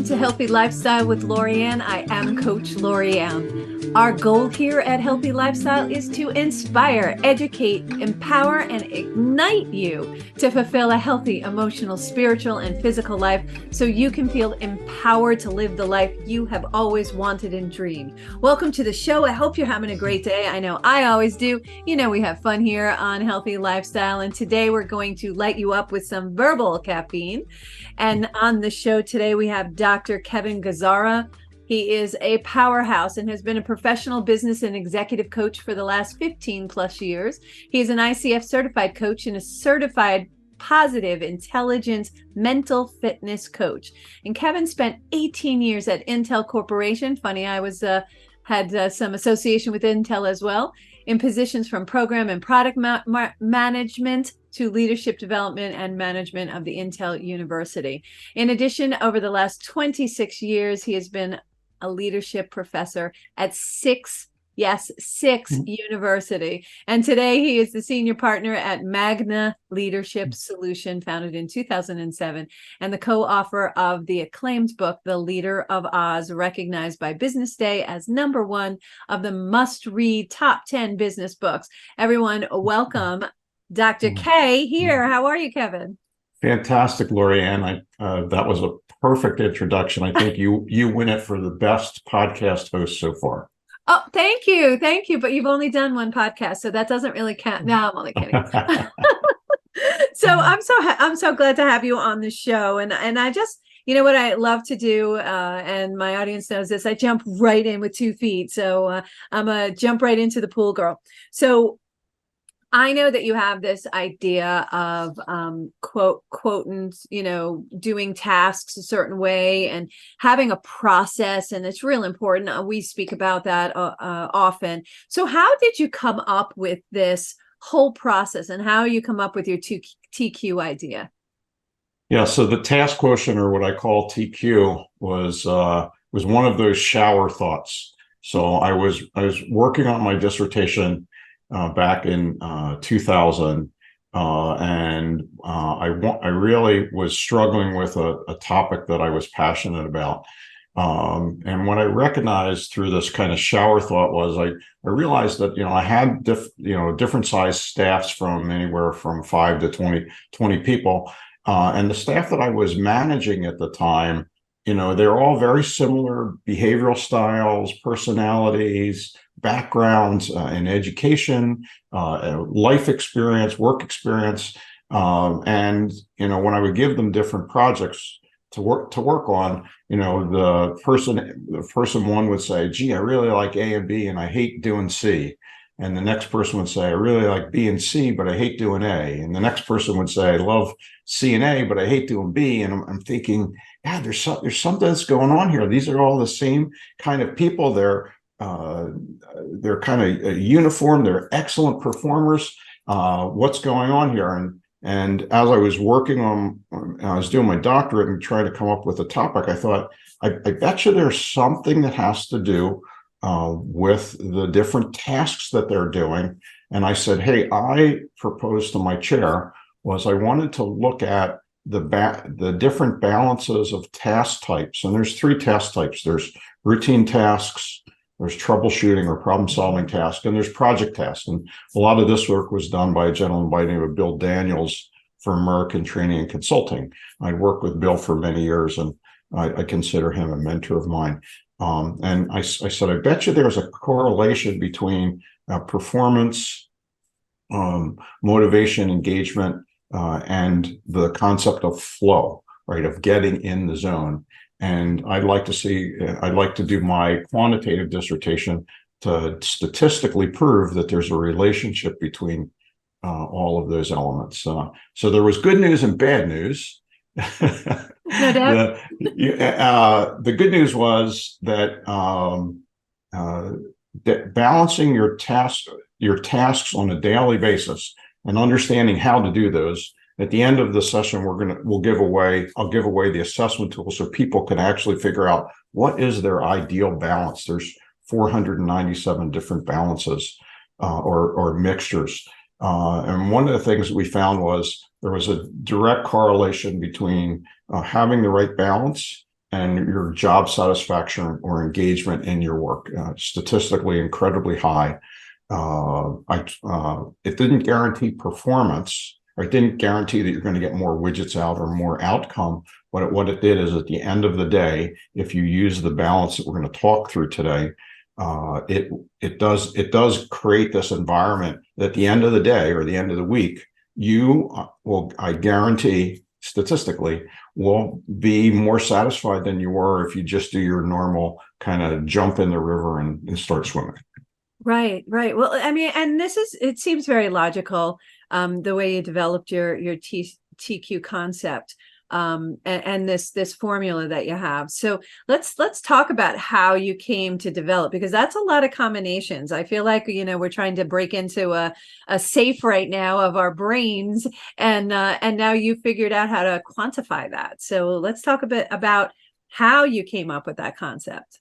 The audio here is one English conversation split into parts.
Welcome to Healthy Lifestyle with Lorianne. I am Coach Lorianne. Our goal here at Healthy Lifestyle is to inspire, educate, empower, and ignite you to fulfill a healthy, emotional, spiritual, and physical life so you can feel empowered to live the life you have always wanted and dreamed. Welcome to the show. I hope you're having a great day. I know I always do. You know, we have fun here on Healthy Lifestyle, and today we're going to light you up with some verbal caffeine. And on the show today, we have Dr. Kevin Gazzara. He is a powerhouse and has been a professional business and executive coach for the last 15 plus years. He is an ICF certified coach and a certified positive intelligence mental fitness coach. And Kevin spent 18 years at Intel Corporation. Funny, I had some association with Intel as well, in positions from program and product management to leadership development and management of the Intel University. In addition, over the last 26 years, he has been a leadership professor at six university. And today he is the senior partner at Magna Leadership Solution, founded in 2007, and the co-author of the acclaimed book, The Leader of Oz, recognized by Business Day as #1 of the must-read top 10 business books. Everyone, welcome Dr. K here. How are you, Kevin? Fantastic, Lorianne. That was a perfect introduction. I think you win it for the best podcast host so far. Oh, thank you. Thank you. But you've only done one podcast, so that doesn't really count. No, I'm only kidding. So I'm so glad to have you on the show. And I just, you know what I love to do, and my audience knows this, I jump right in with 2 feet. So I'm a jump right into the pool girl. So I know that you have this idea of quotient, doing tasks a certain way and having a process, and it's real important. We speak about that often. So how did you come up with this whole process, and how you come up with your TQ idea? Yeah, so the task quotient, or what I call TQ, was one of those shower thoughts. So I was working on my dissertation back in 2000, and I really was struggling with a topic that I was passionate about. And what I recognized through this kind of shower thought was I realized that, I had different size staffs from anywhere from 5 to 20 people. And the staff that I was managing at the time, they're all very similar behavioral styles, personalities, backgrounds in education, life experience, work experience. And, when I would give them different projects to work on, the person one would say, gee, I really like A and B and I hate doing C. And the next person would say, I really like B and C, but I hate doing A. And the next person would say, I love C and A, but I hate doing B. And I'm thinking, yeah, there's something that's going on here. These are all the same kind of people. They're kind of uniform. They're excellent performers. What's going on here? And as I was working on, I was doing my doctorate and trying to come up with a topic, I thought, I bet you there's something that has to do with the different tasks that they're doing. And I said, hey, I proposed to my chair was I wanted to look at the different balances of task types. And there's 3 task types. There's routine tasks, there's troubleshooting or problem solving tasks, and there's project tasks. And a lot of this work was done by a gentleman by the name of Bill Daniels for American Training and Consulting. I worked with Bill for many years, and I consider him a mentor of mine. And I said, I bet you there's a correlation between performance, motivation, engagement, and the concept of flow, right, of getting in the zone. And I'd like to do my quantitative dissertation to statistically prove that there's a relationship between all of those elements. So there was good news and bad news. No doubt. The good news was that that balancing your tasks on a daily basis and understanding how to do those. At the end of the session, I'll give away the assessment tool so people can actually figure out what is their ideal balance. There's 497 different balances or mixtures. And one of the things that we found was there was a direct correlation between having the right balance and your job satisfaction or engagement in your work. Statistically incredibly high. It didn't guarantee performance, or it didn't guarantee that you're going to get more widgets out or more outcome. What it did is, at the end of the day, if you use the balance that we're going to talk through today, it does create this environment that at the end of the day or the end of the week, you will, I guarantee, statistically, will be more satisfied than you were if you just do your normal kind of jump in the river and start swimming. Right, right. Well, I mean, and it seems very logical, the way you developed your TQ concept, and this formula that you have. So let's talk about how you came to develop, because that's a lot of combinations. I feel like, we're trying to break into a safe right now of our brains, and now you figured out how to quantify that. So let's talk a bit about how you came up with that concept.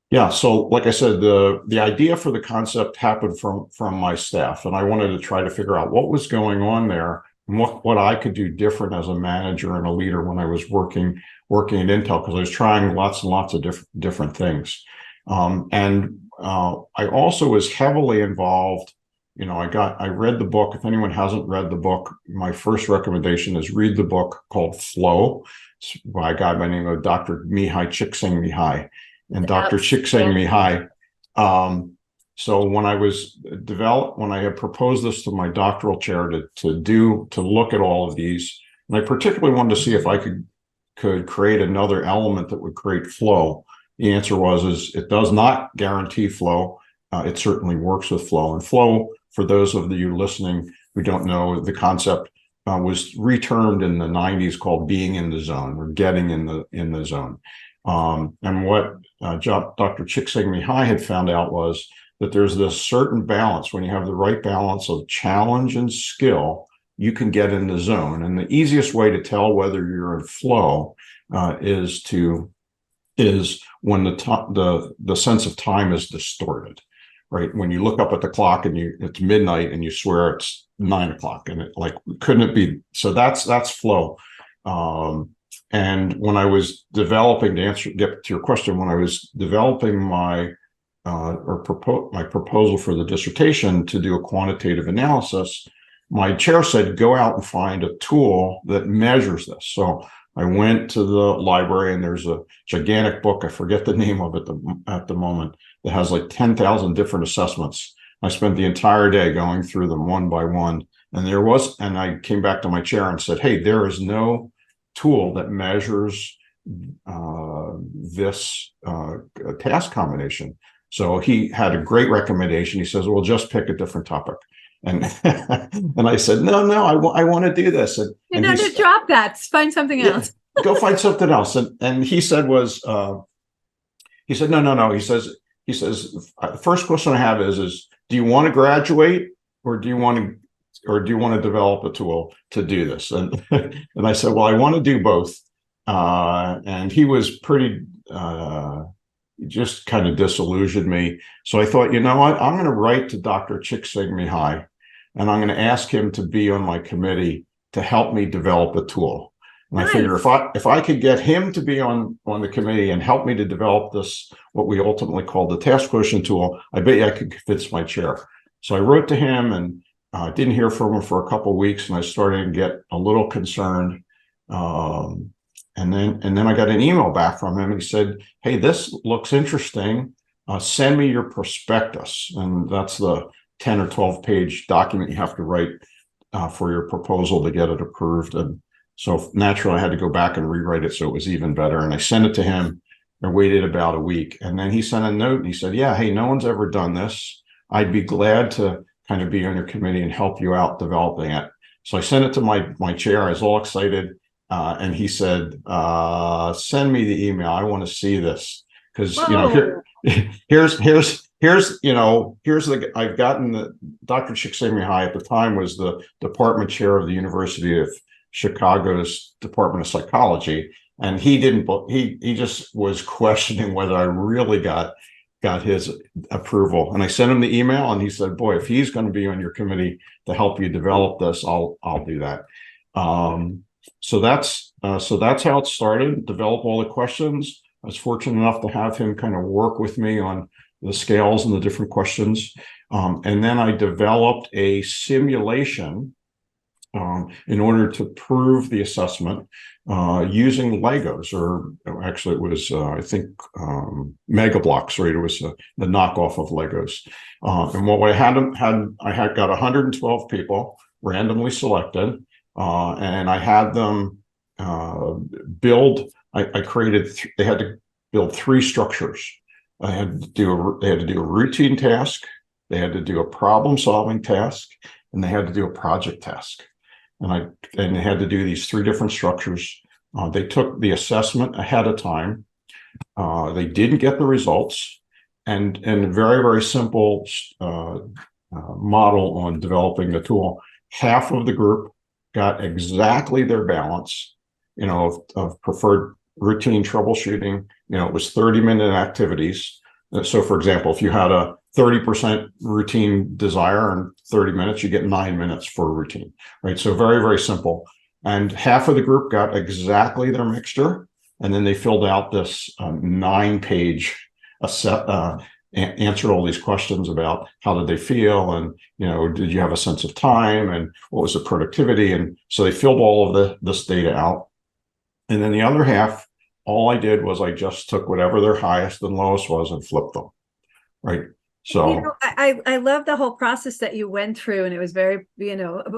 Yeah, so like I said, the idea for the concept happened from my staff, and I wanted to try to figure out what was going on there and what I could do different as a manager and a leader when I was working at Intel, because I was trying lots and lots of different things. I also was heavily involved. I read the book. If anyone hasn't read the book, my first recommendation is read the book called Flow. It's by a guy by the name of Dr. Mihai Csikszentmihalyi. And Dr. Csikszentmihalyi. So when I had proposed this to my doctoral chair to look at all of these, and I particularly wanted to see if I could create another element that would create flow. The answer was it does not guarantee flow. It certainly works with flow. And flow, for those of you listening who don't know, the concept was retermed in the 90s called being in the zone, or getting in the zone. And what Dr. Csikszentmihalyi had found out was that there's this certain balance. When you have the right balance of challenge and skill, you can get in the zone. And the easiest way to tell whether you're in flow is when the sense of time is distorted, right? When you look up at the clock and it's midnight and you swear it's 9 o'clock, and couldn't it be? So that's flow. And when I was developing, get to your question, when I was developing my proposal for the dissertation to do a quantitative analysis, my chair said, go out and find a tool that measures this. So I went to the library, and there's a gigantic book, I forget the name of it at the moment, that has like 10,000 different assessments. I spent the entire day going through them one by one. And I came back to my chair and said, hey, there is no tool that measures this task combination. So he had a great recommendation. He says, well, just pick a different topic. And and I said, no, I want to do this. And to drop that, find something else. Go find something else. And he said no. He says, the first question I have is do you want to graduate, or do you want to develop a tool to do this? And I said, well, I want to do both. And he was pretty, just kind of disillusioned me. So I thought, you know what, I'm going to write to Dr. Csikszentmihalyi, and I'm going to ask him to be on my committee to help me develop a tool. And nice. I figure if I could get him to be on the committee and help me to develop this, what we ultimately called the Task Quotient tool, I bet you I could convince my chair. So I wrote to him, and didn't hear from him for a couple of weeks, and I started to get a little concerned. And then I got an email back from him. He said, hey, this looks interesting. Send me your prospectus. And that's the 10 or 12 page document you have to write for your proposal to get it approved. And so naturally I had to go back and rewrite it so it was even better. And I sent it to him. I waited about a week. And then he sent a note, and he said, yeah, hey, no one's ever done this. I'd be glad to kind of be on your committee and help you out developing it. So I sent it to my chair. I was all excited. And he said, send me the email. I want to see this. Because, I've gotten Dr. Csikszentmihalyi at the time was the department chair of the University of Chicago's Department of Psychology. And he just was questioning whether I really got his approval. And I sent him the email, and he said, boy, if he's going to be on your committee to help you develop this, I'll do that. So that's how it started. Develop all the questions. I was fortunate enough to have him kind of work with me on the scales and the different questions, and then I developed a simulation in order to prove the assessment using Legos, or actually it was, I think, Mega Blocks, right? It was the knockoff of Legos. And what I had got 112 people randomly selected, and I had them build. I created. They had to build 3 structures. They had to do a routine task. They had to do a problem-solving task, and they had to do a project task. And they had to do these 3 different structures. They took the assessment ahead of time. They didn't get the results, and a very, very simple model on developing the tool. Half of the group got exactly their balance, of preferred routine troubleshooting. It was 30-minute activities. So, for example, if you had a 30% routine desire in 30 minutes, you get 9 minutes for routine, right? So very, very simple. And half of the group got exactly their mixture. And then they filled out this 9-page answered all these questions about how did they feel, and did you have a sense of time, and what was the productivity. And so they filled all of this data out. And then the other half, all I did was I just took whatever their highest and lowest was and flipped them, right? So I love the whole process that you went through, and it was very,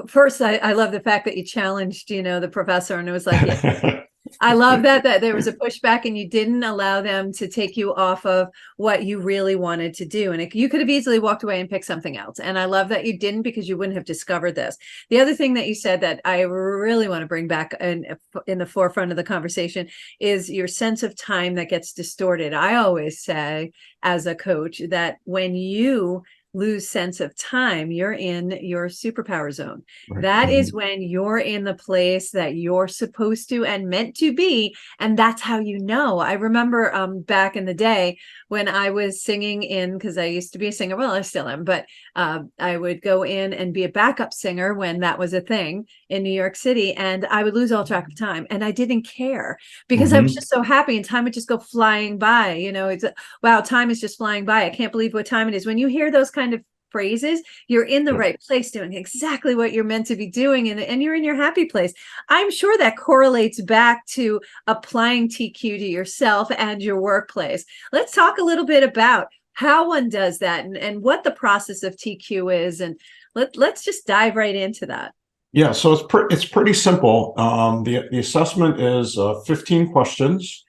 first I love the fact that you challenged, the professor, and it was like, yeah, I love that there was a pushback, and you didn't allow them to take you off of what you really wanted to do. And you could have easily walked away and picked something else. And I love that you didn't, because you wouldn't have discovered this. The other thing that you said that I really want to bring back in the forefront of the conversation is your sense of time that gets distorted. I always say, as a coach, that when you lose sense of time, you're in your superpower zone. Right. That is when you're in the place that you're supposed to and meant to be. And that's how you know. I remember back in the day when I was singing because I used to be a singer. Well, I still am, but I would go in and be a backup singer when that was a thing in New York City. And I would lose all track of time. And I didn't care, because I was just so happy, and time would just go flying by. It's wow, time is just flying by. I can't believe what time it is. When you hear those kind of phrases, you're in the right place, doing exactly what you're meant to be doing, and you're in your happy place. I'm sure that correlates back to applying TQ to yourself and your workplace. Let's talk a little bit about how one does that, and what the process of TQ is, and let's just dive right into that. Yeah, so it's pretty simple. The assessment is 15 questions.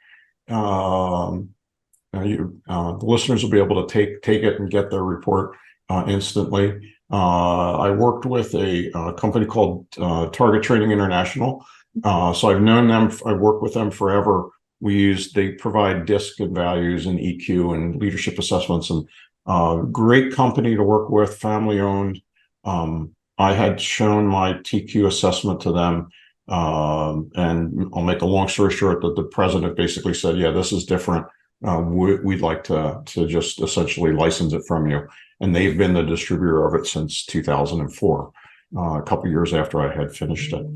The listeners will be able to take it and get their report instantly. I worked with a company called Target Training International. So I've known them. I worked with them forever. They provide DISC and values and EQ and leadership assessments, and great company to work with, family owned. I had shown my TQ assessment to them. And I'll make a long story short, that the president basically said, yeah, this is different. We'd like to just essentially license it from you. And they've been the distributor of it since 2004, a couple of years after I had finished it.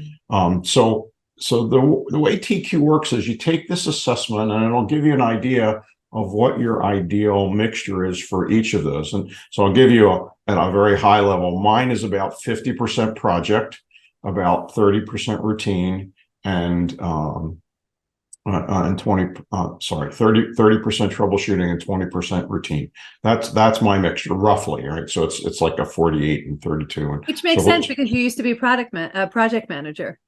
So the way TQ works is you take this assessment, and it'll give you an idea of what your ideal mixture is for each of those. And so I'll give you at a very high level. Mine is about 50% project, about 30% routine, and 30% troubleshooting and 20% routine. That's my mixture roughly, right? So it's like a 48 and 32. Which makes sense, because you used to be a project manager.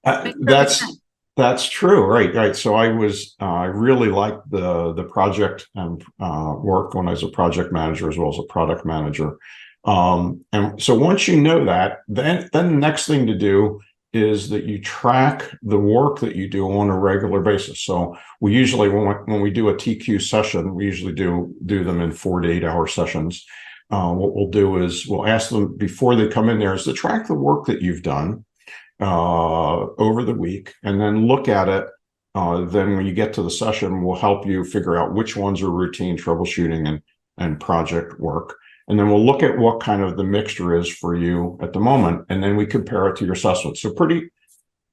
That's true, right? So I really liked the project and work when I was a project manager as well as a product manager. And so once you know that, then the next thing to do is that you track the work that you do on a regular basis. So we usually, when we do a TQ session, we usually do them in 4 to 8 hour sessions. What we'll do is we'll ask them before they come in there is to track the work that you've done over the week, and then look at it. Then when you get to the session, we'll help you figure out which ones are routine troubleshooting and project work. And then we'll look at what kind of the mixture is for you at the moment. And then we compare it to your assessment. So pretty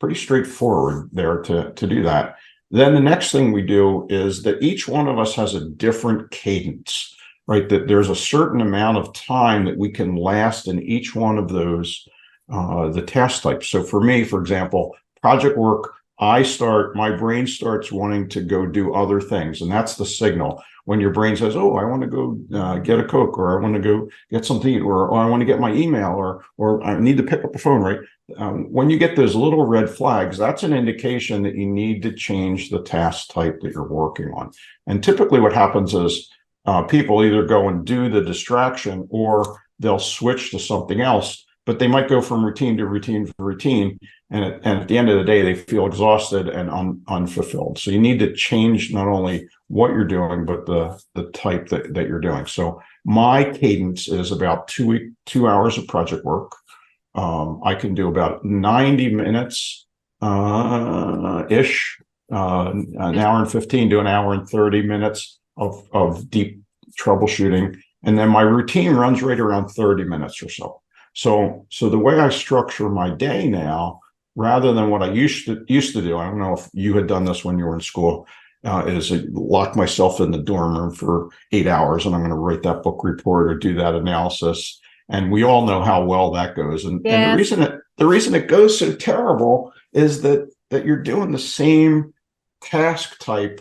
pretty straightforward there to do that. Then the next thing we do is that each one of us has a different cadence, right? That there's a certain amount of time that we can last in each one of those, the task types. So for me, for example, project work, my brain starts wanting to go do other things. And that's the signal when your brain says, oh, I want to go get a Coke, or I want to go get something to eat, or I want to get my email, or I need to pick up the phone, right? When you get those little red flags, that's an indication that you need to change the task type that you're working on. And typically what happens is people either go and do the distraction, or they'll switch to something else, but they might go from routine to routine to routine. And at the end of the day, they feel exhausted and unfulfilled. So you need to change not only what you're doing, but the type that you're doing. So my cadence is about 2 hours of project work. I can do about 90 minutes ish, an hour and 15 to an hour and 30 minutes of deep troubleshooting. And then my routine runs right around 30 minutes or so. So the way I structure my day now, rather than what I used to do, I don't know if you had done this when you were in school, is I lock myself in the dorm room for 8 hours, and I'm going to write that book report or do that analysis. And we all know how well that goes. And the reason it goes so terrible is that you're doing the same task type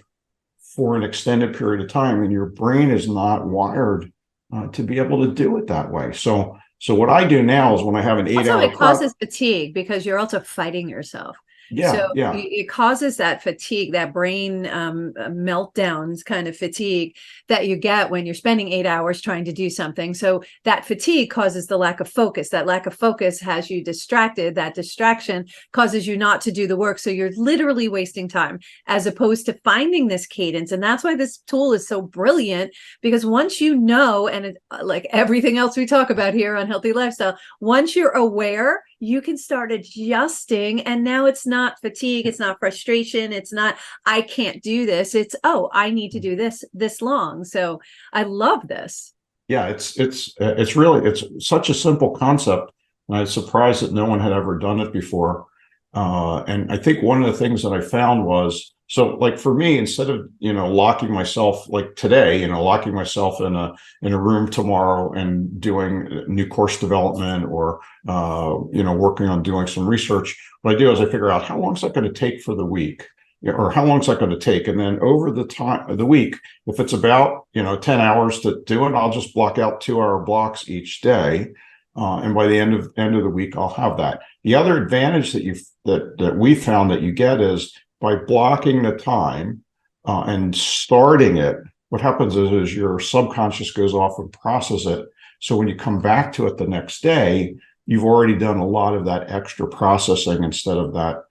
for an extended period of time, and your brain is not wired to be able to do it that way. So what I do now is when I have an 8 hour. Also, it causes fatigue because you're also fighting yourself. So it causes that fatigue, that brain meltdowns kind of fatigue that you get when you're spending 8 hours trying to do something. So that fatigue causes the lack of focus. That lack of focus has you distracted. That distraction causes you not to do the work. So you're literally wasting time as opposed to finding this cadence. And that's why this tool is so brilliant, because once you know, and it, like everything else we talk about here on Healthy Lifestyle, once you're aware, you can start adjusting. And now it's not fatigue. It's not frustration. It's not, I can't do this. It's, oh, I need to do this long. So I love this. Yeah, it's really, it's such a simple concept. And I was surprised that no one had ever done it before. And I think one of the things that I found was, so like for me, instead of, locking myself like today, locking myself in a room tomorrow and doing new course development or, working on doing some research, what I do is I figure out how long is that going to take for the week, or how long is that going to take? And then over the time of the week, if it's about, 10 hours to do it, I'll just block out 2 hour blocks each day. And by the end of the week, I'll have that. The other advantage that we found that you get is by blocking the time and starting it, what happens is your subconscious goes off and processes it. So when you come back to it the next day, you've already done a lot of that extra processing instead of that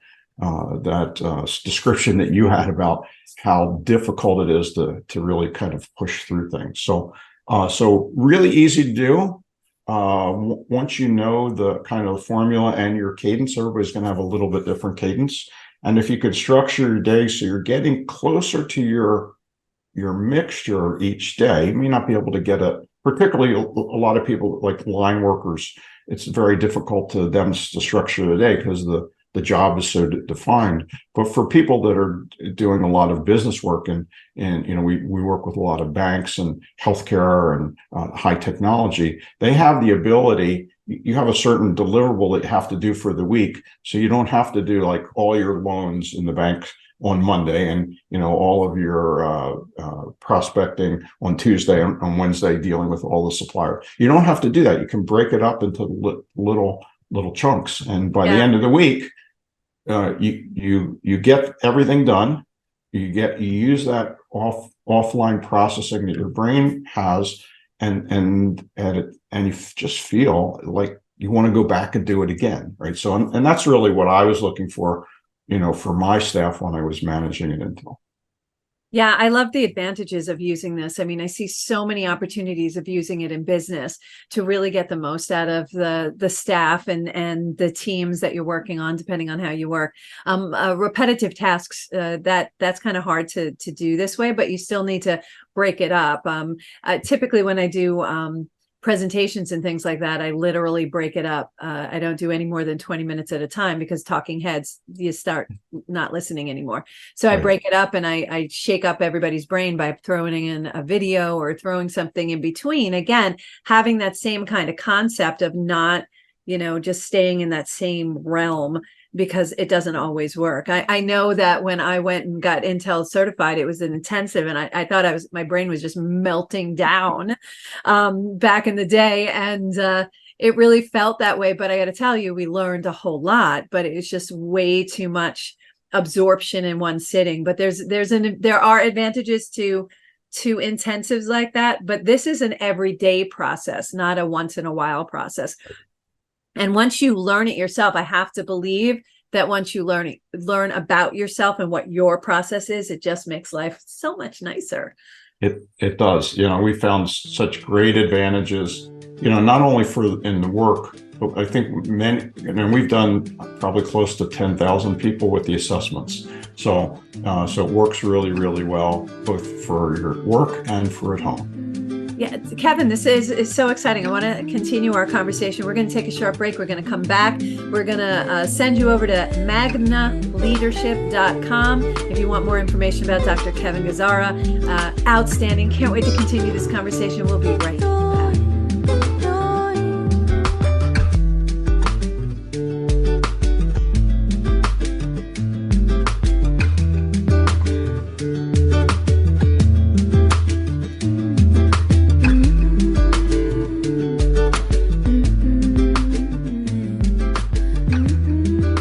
description that you had about how difficult it is to really kind of push through things. So really easy to do. Once you know the kind of formula and your cadence, everybody's going to have a little bit different cadence. And if you could structure your day so you're getting closer to your mixture each day, you may not be able to get it. Particularly a lot of people like line workers, it's very difficult to them to structure the day because the job is so defined. But for people that are doing a lot of business work, and we work with a lot of banks and healthcare and high technology, they have the ability. You have a certain deliverable that you have to do for the week, so you don't have to do like all your loans in the bank on Monday and all of your prospecting on Tuesday, on Wednesday, dealing with all the suppliers. You don't have to do that. You can break it up into little chunks, and by the end of the week, you get everything done. You use that offline processing that your brain has, and you just feel like you want to go back and do it again, right? So and that's really what I was looking for, for my staff when I was managing it Intel. Yeah, I love the advantages of using this. I mean, I see so many opportunities of using it in business to really get the most out of the staff and the teams that you're working on, depending on how you work. Repetitive tasks, that's kind of hard to do this way, but you still need to break it up. Typically when I do presentations and things like that, I literally break it up. I don't do any more than 20 minutes at a time, because talking heads, you start not listening anymore. So I break it up, and I shake up everybody's brain by throwing in a video or throwing something in between. Again, having that same kind of concept of not, just staying in that same realm, because it doesn't always work. I know that when I went and got Intel certified, it was an intensive, and I thought my brain was just melting down back in the day. And it really felt that way. But I got to tell you, we learned a whole lot, but it was just way too much absorption in one sitting. But there are advantages to intensives like that, but this is an everyday process, not a once in a while process. And once you learn it yourself, I have to believe that once you learn about yourself and what your process is, it just makes life so much nicer. It does. We found such great advantages, not only in the work, but I think we've done probably close to 10,000 people with the assessments. So it works really, really well, both for your work and for at home. Yeah, Kevin, this is so exciting. I want to continue our conversation. We're going to take a short break. We're going to come back. We're going to send you over to magnaleadership.com if you want more information about Dr. Kevin Gazzara. Outstanding. Can't wait to continue this conversation. We'll be right back.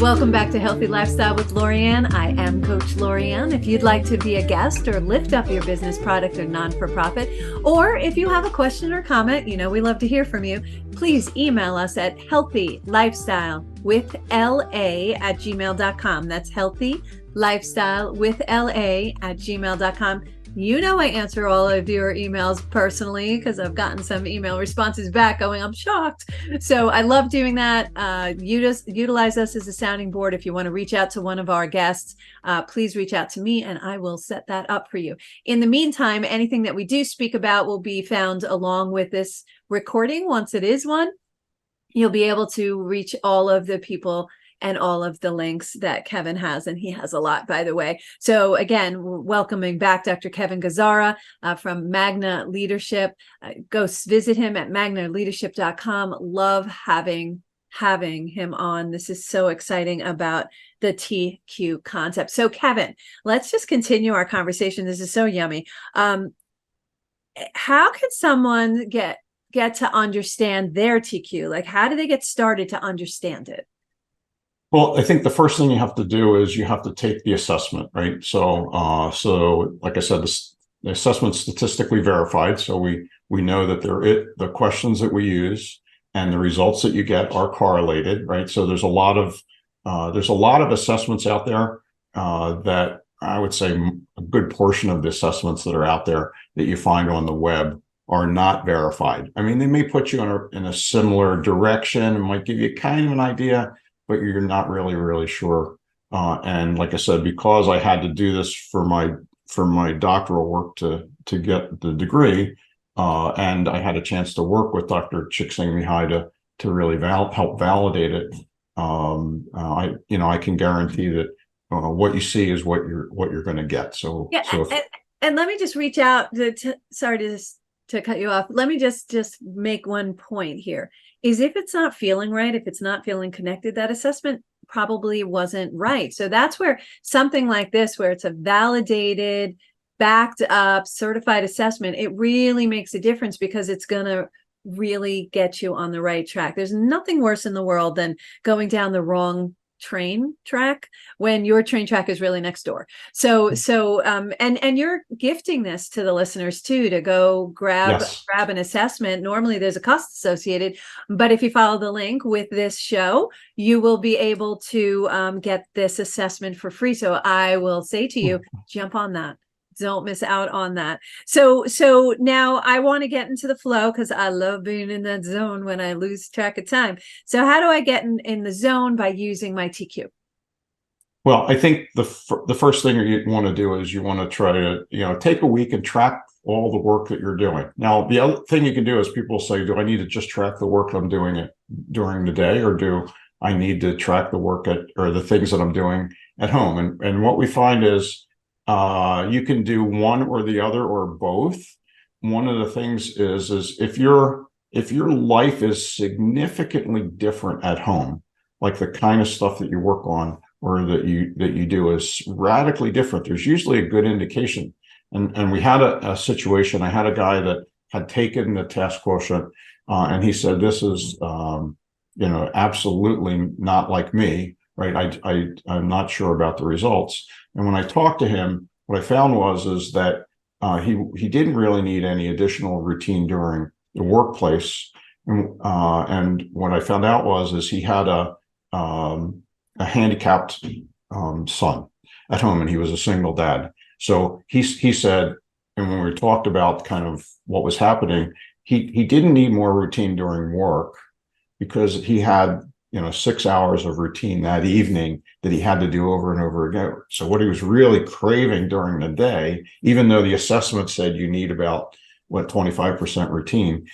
Welcome back to Healthy Lifestyle with Lorianne. I am Coach Lorianne. If you'd like to be a guest or lift up your business, product, or non-for-profit, or if you have a question or comment, we love to hear from you. Please email us at healthylifestylewithla@gmail.com. That's healthylifestylewithla@gmail.com. I answer all of your emails personally, because I've gotten some email responses back going, I'm shocked. So I love doing that. You just utilize us as a sounding board. If you want to reach out to one of our guests, please reach out to me and I will set that up for you. In the meantime, anything that we do speak about will be found along with this recording. Once it is one, you'll be able to reach all of the people and all of the links that Kevin has. And he has a lot, by the way. So again, welcoming back Dr. Kevin Gazzara from Magna Leadership. Go visit him at magnaleadership.com. Love having him on. This is so exciting about the TQ concept. So Kevin, let's just continue our conversation. This is so yummy. How can someone get to understand their TQ? Like, how do they get started to understand it? Well, I think the first thing you have to do is you have to take the assessment, right? So like I said, the assessment's statistically verified. So we know that the questions that we use and the results that you get are correlated, right? So there's a lot of assessments out there that I would say a good portion of the assessments that are out there that you find on the web are not verified. I mean, they may put you in a similar direction and might give you kind of an idea, but you're not really sure. And like I said, because I had to do this for my doctoral work to get the degree, and I had a chance to work with Dr. Csikszentmihalyi to really help validate it. I can guarantee that what you see is what you're going to get. So yeah, and let me just reach out sorry to cut you off. Let me just make one point here. Is if it's not feeling right, if it's not feeling connected, that assessment probably wasn't right. So that's where something like this, where it's a validated, backed up, certified assessment, it really makes a difference, because it's going to really get you on the right track. There's nothing worse in the world than going down the wrong train track when your train track is really next door. So and you're gifting this to the listeners too, to go grab an assessment. Normally there's a cost associated, but if you follow the link with this show, you will be able to get this assessment for free. So I will say to you, jump on that. Don't miss out on that. So now I want to get into the flow, because I love being in that zone when I lose track of time. So how do I get in the zone? By using my TQ. Well, I think the first thing you want to do is you want to try to, take a week and track all the work that you're doing. Now, the other thing you can do is people say, do I need to just track the work I'm doing it during the day, or do I need to track the work or the things that I'm doing at home? And what we find is you can do one or the other or both. One of the things is if your life is significantly different at home, like the kind of stuff that you work on or that you do is radically different, there's usually a good indication. And we had a situation. I had a guy that had taken the task quotient, and he said, "This is, absolutely not like me, right? I'm not sure about the results." And when I talked to him, what I found is that he didn't really need any additional routine during the workplace. And what I found out is he had a handicapped son at home, and he was a single dad. So he said, and when we talked about kind of what was happening, he didn't need more routine during work because he had 6 hours of routine that evening that he had to do over and over again. So what he was really craving during the day, even though the assessment said you need about 25% routine,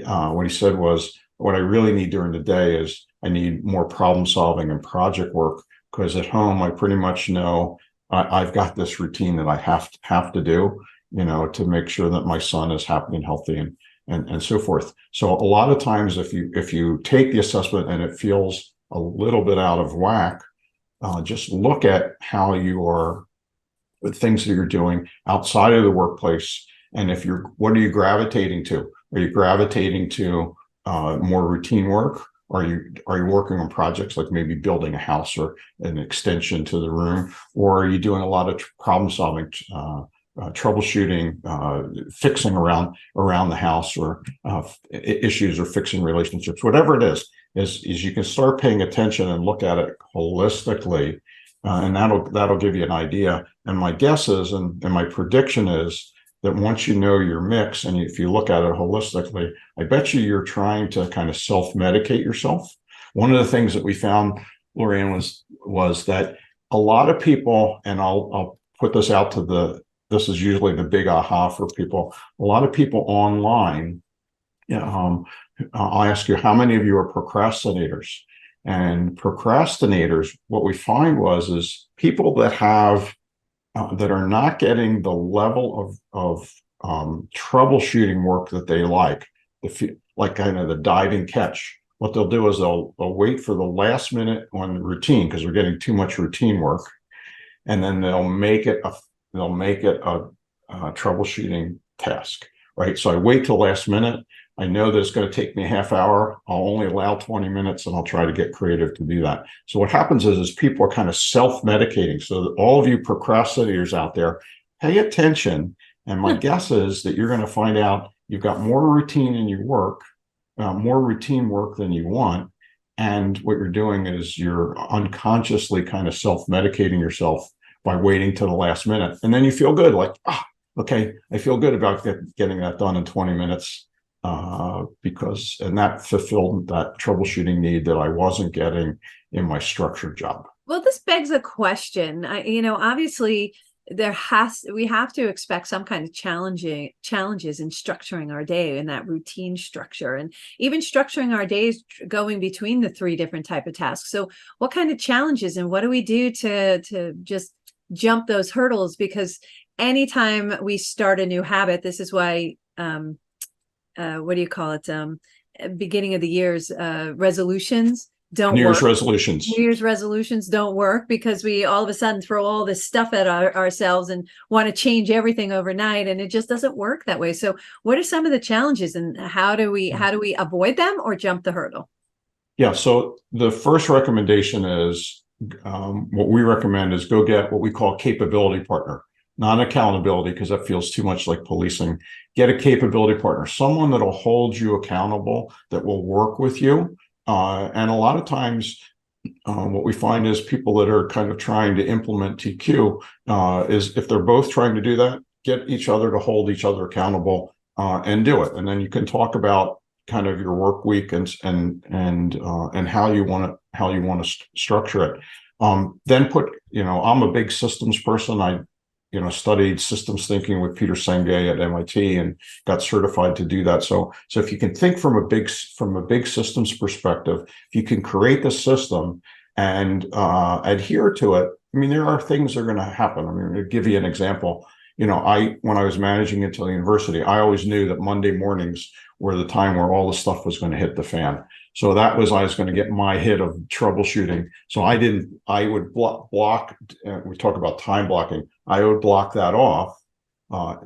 what he said was, what I really need during the day is I need more problem solving and project work, because at home I pretty much know I've got this routine that I have to do, to make sure that my son is happy and healthy and so forth. So a lot of times, if you take the assessment and it feels a little bit out of whack, just look at how you are, the things that you're doing outside of the workplace, and what are you gravitating to? Are you gravitating to more routine work? Are you working on projects like maybe building a house or an extension to the room, or are you doing a lot of problem solving, troubleshooting, fixing around the house, or issues, or fixing relationships? Whatever it is you can start paying attention and look at it holistically, and that'll give you an idea. And my guess is, and my prediction is, that once you know your mix, and if you look at it holistically, I bet you're trying to kind of self-medicate yourself. One of the things that we found, Lorianne, was that a lot of people, and I'll put this out this is usually the big aha for people. A lot of people online, I'll ask you, how many of you are procrastinators? And procrastinators, what we find is people that have that are not getting the level of troubleshooting work that they like kind of the diving catch. What they'll do is they'll wait for the last minute on routine, because they're getting too much routine work, and then they'll make it a troubleshooting task, right? So I wait till last minute. I know that it's going to take me a half hour. I'll only allow 20 minutes, and I'll try to get creative to do that. So what happens is people are kind of self-medicating. So all of you procrastinators out there, pay attention. And my guess is that you're going to find out you've got more routine in your work, more routine work than you want. And what you're doing is you're unconsciously kind of self-medicating yourself by waiting till the last minute. And then you feel good, like, okay, I feel good about getting that done in 20 minutes. And that fulfilled that troubleshooting need that I wasn't getting in my structured job. Well, this begs a question. Obviously we have to expect some kind of challenges in structuring our day, in that routine structure, and even structuring our days going between the three different type of tasks. So what kind of challenges, and what do we do to just jump those hurdles? Because anytime we start a new habit, this is why what do you call it? Beginning of the year's resolutions don't New Year's work. resolutions. New Year's resolutions don't work, because we all of a sudden throw all this stuff at ourselves and want to change everything overnight, and it just doesn't work that way. So what are some of the challenges, and how do we avoid them or jump the hurdle? Yeah. So the first recommendation is, what we recommend is go get what we call a capability partner. Not accountability, because that feels too much like policing. Get a capability partner, someone that'll hold you accountable, that will work with you. And a lot of times, what we find is people that are kind of trying to implement TQ, is if they're both trying to do that, get each other to hold each other accountable, and do it. And then you can talk about kind of your work week and how you want to structure it. Then I'm a big systems person. I studied systems thinking with Peter Senge at MIT and got certified to do that. So if you can think from a big systems perspective, if you can create the system and adhere to it, I mean, there are things that are going to happen. I mean, to give you an example, when I was managing Intel University, I always knew that Monday mornings were the time where all the stuff was going to hit the fan. So I was going to get my hit of troubleshooting. So I would block, we talk about time blocking. I would block that off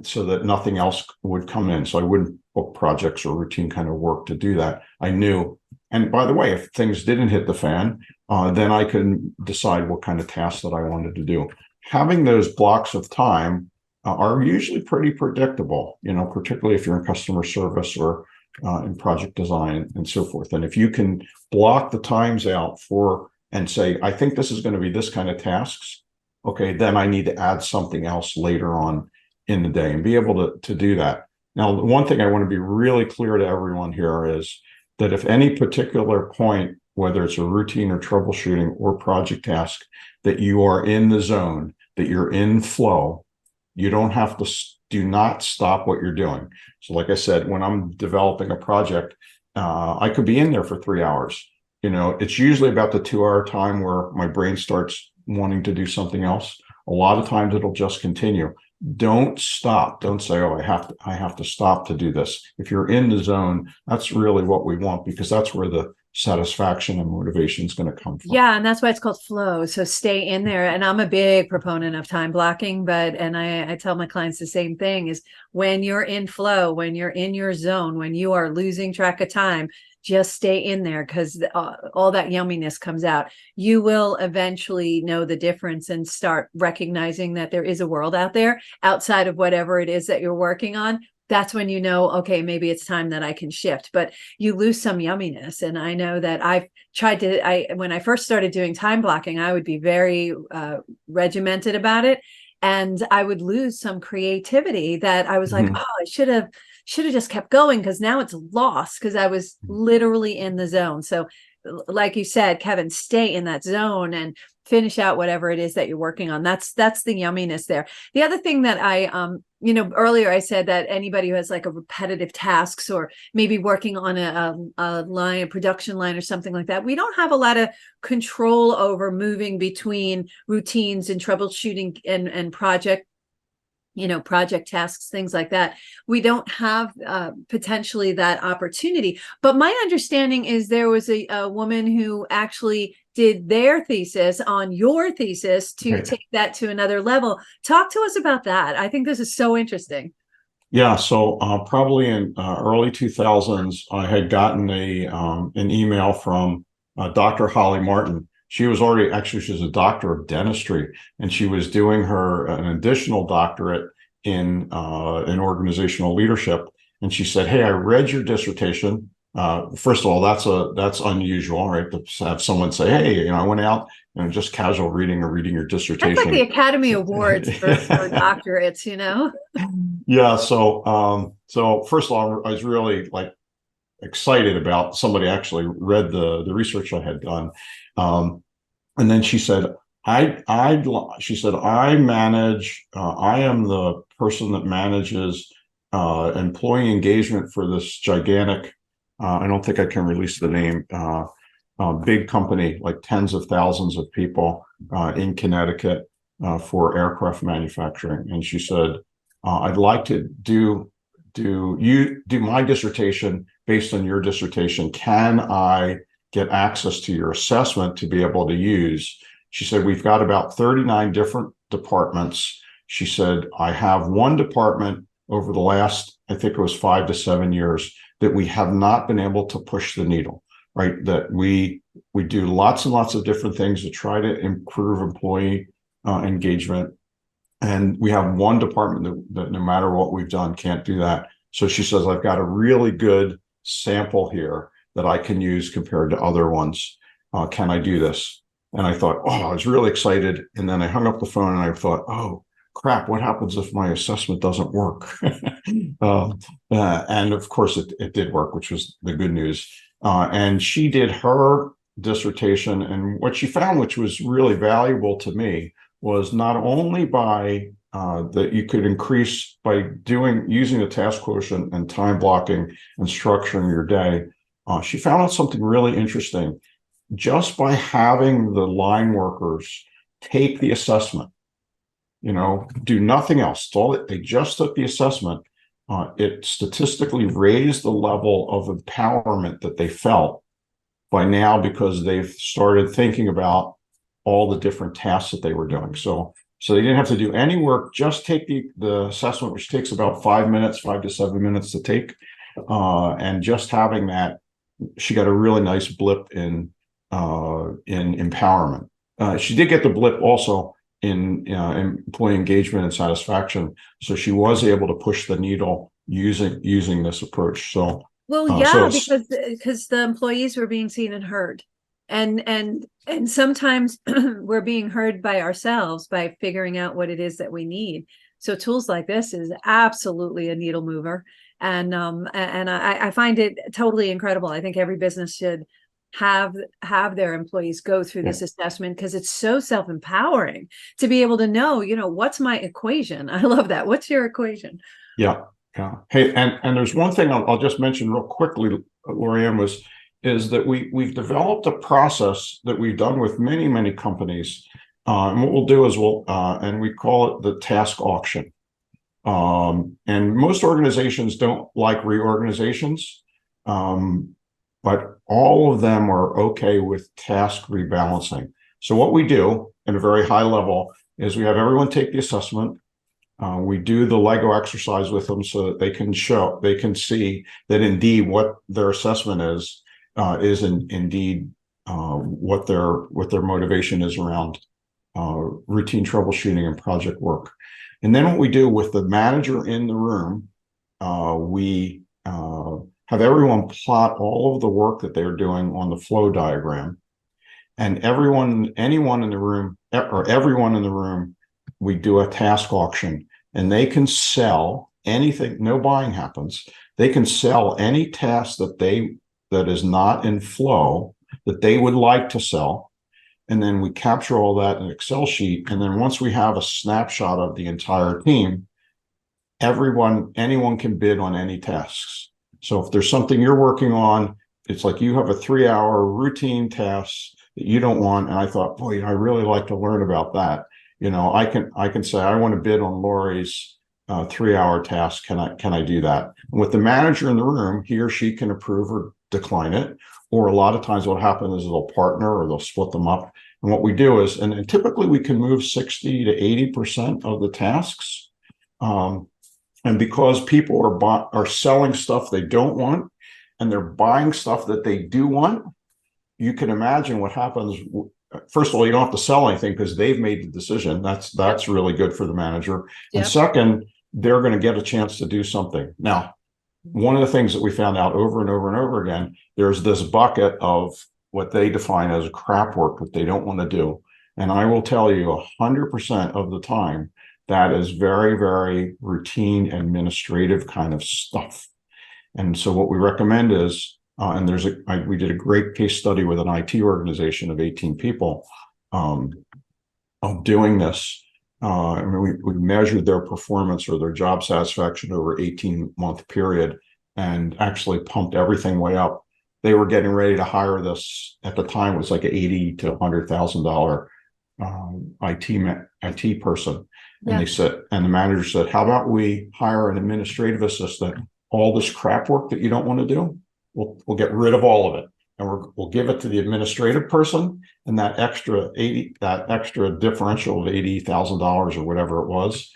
so that nothing else would come in. So I wouldn't book projects or routine kind of work to do that. I knew. And by the way, if things didn't hit the fan, then I could decide what kind of tasks that I wanted to do. Having those blocks of time are usually pretty predictable, particularly if you're in customer service or in project design and so forth. And if you can block the times out and say, I think this is going to be this kind of tasks, okay, then I need to add something else later on in the day and be able to do that. Now, the one thing I want to be really clear to everyone here is that if any particular point, whether it's a routine or troubleshooting or project task, that you are in the zone, that you're in flow, you do not stop what you're doing. So like I said, when I'm developing a project, I could be in there for 3 hours. It's usually about the 2-hour time where my brain starts wanting to do something else. A lot of times it'll just continue. Don't stop. Don't say, oh, I have to stop to do this. If you're in the zone, that's really what we want, because that's where the satisfaction and motivation is going to come from. Yeah, and that's why it's called flow. So stay in there. And I'm a big proponent of time blocking, and I tell my clients the same thing is when you're in flow, when you're in your zone, when you are losing track of time, just stay in there, because all that yumminess comes out. You will eventually know the difference and start recognizing that there is a world out there outside of whatever it is that you're working on. That's when you know, okay, maybe it's time that I can shift, but you lose some yumminess. And I know that I've tried when I first started doing time blocking, I would be very regimented about it. And I would lose some creativity that I was like, oh, I should have just kept going, because now it's lost, because I was literally in the zone. So like you said, Kevin, stay in that zone and finish out whatever it is that you're working on. That's the yumminess there. The other thing that earlier I said that anybody who has like a repetitive tasks, or maybe working on a production line or something like that, we don't have a lot of control over moving between routines and troubleshooting and project tasks, things like that. We don't have potentially that opportunity. But my understanding is there was a woman who actually did their thesis on your thesis to take that to another level. Talk to us about that. I think this is so interesting. Yeah, so probably in early 2000s, I had gotten an email from Dr. Holly Martin. She's a doctor of dentistry, and she was doing an additional doctorate in organizational leadership. And she said, "Hey, I read your dissertation." First of all, that's unusual, right? To have someone say, "Hey, I went out and just casual reading your dissertation." That's like the Academy Awards for doctorates, Yeah. So first of all, I was really excited about somebody actually read the research I had done. And then she said, I am the person that manages employee engagement for this gigantic, I don't think I can release the name, big company, like tens of thousands of people in Connecticut for aircraft manufacturing. And she said, I'd like to do my dissertation based on your dissertation. Can I get access to your assessment to be able to use? She said, we've got about 39 different departments. She said, I have one department over the last, I think it was 5 to 7 years, that we have not been able to push the needle, right? That we do lots and lots of different things to try to improve employee engagement. And we have one department that no matter what we've done, can't do that. So she says, I've got a really good sample here that I can use compared to other ones. Can I do this? And I thought, I was really excited. And then I hung up the phone and I thought, oh, crap, what happens if my assessment doesn't work? And of course, it did work, which was the good news. And she did her dissertation. And what she found, which was really valuable to me, was not only by that you could increase by using the task quotient and time blocking and structuring your day. She found out something really interesting. Just by having the line workers take the assessment, do nothing else. They just took the assessment. It statistically raised the level of empowerment that they felt by now, because they've started thinking about all the different tasks that they were doing. So they didn't have to do any work, just take the assessment, which takes about 5 to 7 minutes to take. And just having that, she got a really nice blip in empowerment. She did get the blip also in employee engagement and satisfaction. So she was able to push the needle using this approach. So, because the employees were being seen and heard, and sometimes we're being heard by ourselves by figuring out what it is that we need. So tools like this is absolutely a needle mover, and I find it totally incredible. I think every business should have their employees go through this assessment, because it's so self-empowering to be able to know, what's my equation. I love that. What's your equation? Yeah. Hey, and there's one thing I'll just mention real quickly, Lorianne, is that we've developed a process that we've done with many companies. And what we'll do is and we call it the task auction. And most organizations don't like reorganizations. But all of them are okay with task rebalancing. So what we do at a very high level is we have everyone take the assessment. We do the Lego exercise with them so that they can see that indeed what their assessment is indeed what their motivation is around routine troubleshooting and project work. And then what we do with the manager in the room, we have everyone plot all of the work that they're doing on the flow diagram, and anyone in the room, we do a task auction, and they can sell anything. No buying happens. They can sell any task that is not in flow that they would like to sell. And then we capture all that in an Excel sheet. And then once we have a snapshot of the entire team, anyone can bid on any tasks. So if there's something you're working on, it's like you have a 3-hour routine task that you don't want. And I thought, boy, I really like to learn about that. I can say, I want to bid on Lori's 3-hour task. Can I do that? And with the manager in the room, he or she can approve or decline it. Or a lot of times what happens is they'll partner or they'll split them up. And what we do is, and typically we can move 60 to 80% of the tasks. And because people are selling stuff they don't want, and they're buying stuff that they do want, you can imagine what happens. First of all, you don't have to sell anything because they've made the decision. That's really good for the manager. And second, they're going to get a chance to do something. Now, one of the things that we found out over and over and over again, there's this bucket of what they define as crap work that they don't want to do. And I will tell you 100% of the time, that is very, very routine administrative kind of stuff. And so what we recommend is, and we did a great case study with an IT organization of 18 people of doing this. We measured their performance or their job satisfaction over 18-month period and actually pumped everything way up. They were getting ready to hire this, at the time it was like an $80,000 to $100,000 IT person. And they said, and the manager said, how about we hire an administrative assistant? All this crap work that you don't want to do, we'll get rid of all of it. And we'll give it to the administrative person, and that extra differential of $80,000 or whatever it was.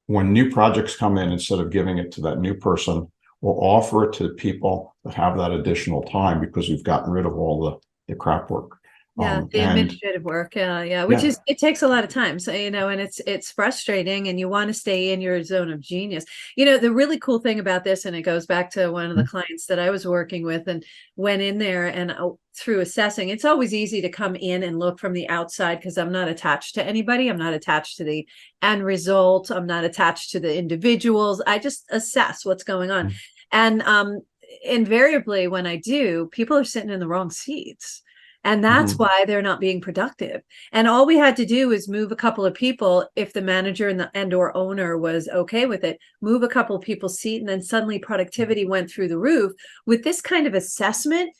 When new projects come in, instead of giving it to that new person, we'll offer it to people that have that additional time, because we've gotten rid of all the crap work. The administrative work, which is, it takes a lot of time. So, and it's frustrating, and you want to stay in your zone of genius. The really cool thing about this, and it goes back to one of the clients that I was working with and went in there, and through assessing, it's always easy to come in and look from the outside because I'm not attached to anybody. I'm not attached to the end result. I'm not attached to the individuals. I just assess what's going on. And invariably when I do, people are sitting in the wrong seats. And that's why they're not being productive. And all we had to do is move a couple of people, if the manager and or owner was okay with it, move a couple of people's seat, and then suddenly productivity went through the roof. With this kind of assessment,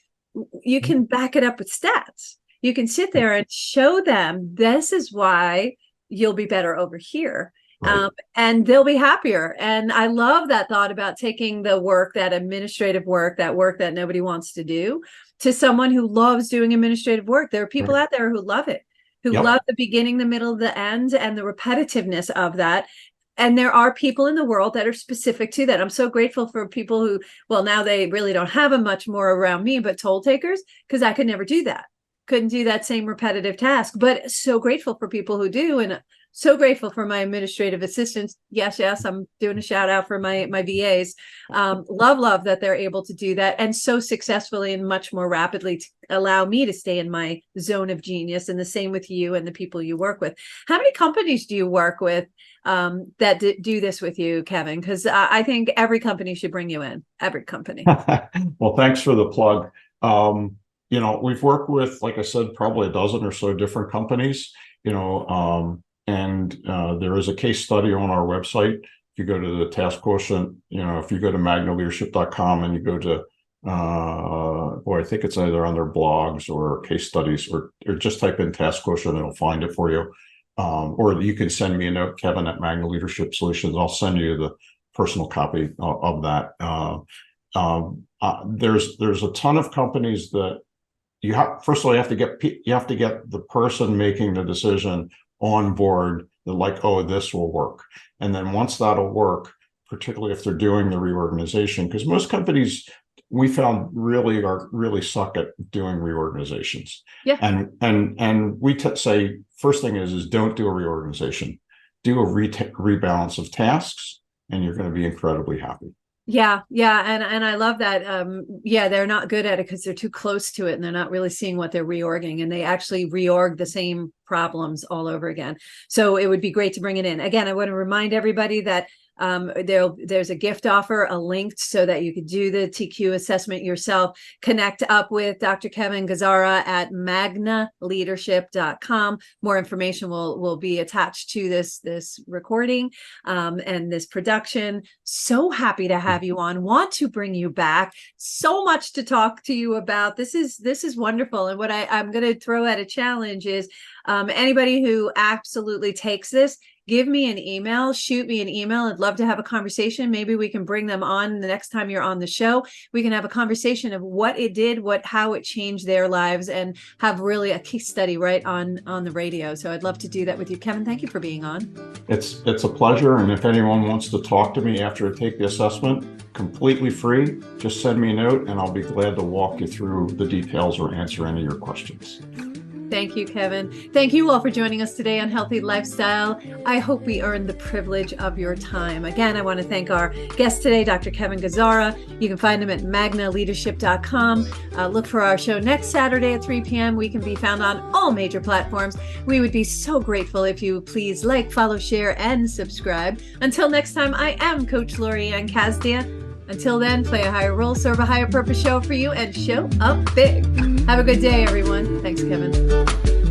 you can back it up with stats. You can sit there and show them, this is why you'll be better over here. Right. And they'll be happier. And I love that thought about taking the work, that administrative work, that work that nobody wants to do, to someone who loves doing administrative work. There are people out there who love it, who love the beginning, the middle, the end, and the repetitiveness of that. And there are people in the world that are specific to that. I'm so grateful for people who, well, now they really don't have a much more around me, but toll takers, because I could never do that. Couldn't do that same repetitive task, but so grateful for people who do. And so grateful for my administrative assistants. Yes, I'm doing a shout out for my VAs. Love that they're able to do that, and so successfully and much more rapidly, to allow me to stay in my zone of genius. And the same with you and the people you work with. How many companies do you work with that do this with you, Kevin? Because I think every company should bring you in. Every company. Well, thanks for the plug. We've worked with, like I said, probably a dozen or so different companies. And there is a case study on our website. If you go to the Task Quotient, if you go to magnaleadership.com and you go to, I think it's either on their blogs or case studies, or just type in Task Quotient, it'll find it for you. Or you can send me a note, Kevin at Magna Leadership Solutions. I'll send you the personal copy of that. There's a ton of companies that first of all, you have to get the person making the decision on board. They're like, oh, this will work. And then once that'll work, particularly if they're doing the reorganization, because most companies we found really suck at doing reorganizations. Yeah. And we say first thing is don't do a reorganization, do a rebalance of tasks, and you're going to be incredibly happy. Yeah. And I love that. They're not good at it because they're too close to it and they're not really seeing what they're reorging, and they actually reorg the same problems all over again. So it would be great to bring it in. Again, I want to remind everybody that there's a gift offer, a link so that you could do the TQ assessment yourself. Connect up with Dr. Kevin Gazzara at magnaleadership.com. More information will be attached to this recording and this production. So happy to have you on. Want to bring you back. So much to talk to you about. This is wonderful. And what I'm going to throw at a challenge is anybody who absolutely takes this, give me an email, shoot me an email. I'd love to have a conversation. Maybe we can bring them on the next time you're on the show. We can have a conversation of what it did, how it changed their lives, and have really a case study right on the radio. So I'd love to do that with you. Kevin, thank you for being on. It's a pleasure. And if anyone wants to talk to me after I take the assessment, completely free, just send me a note and I'll be glad to walk you through the details or answer any of your questions. Thank you, Kevin. Thank you all for joining us today on Healthy Lifestyle. I hope we earned the privilege of your time. Again, I want to thank our guest today, Dr. Kevin Gazzara. You can find him at magnaleadership.com. Look for our show next Saturday at 3 p.m. We can be found on all major platforms. We would be so grateful if you please like, follow, share, and subscribe. Until next time, I am Coach Lorianne Casdia. Until then, play a higher role, serve a higher purpose show for you, and show up big. Have a good day, everyone. Thanks, Kevin.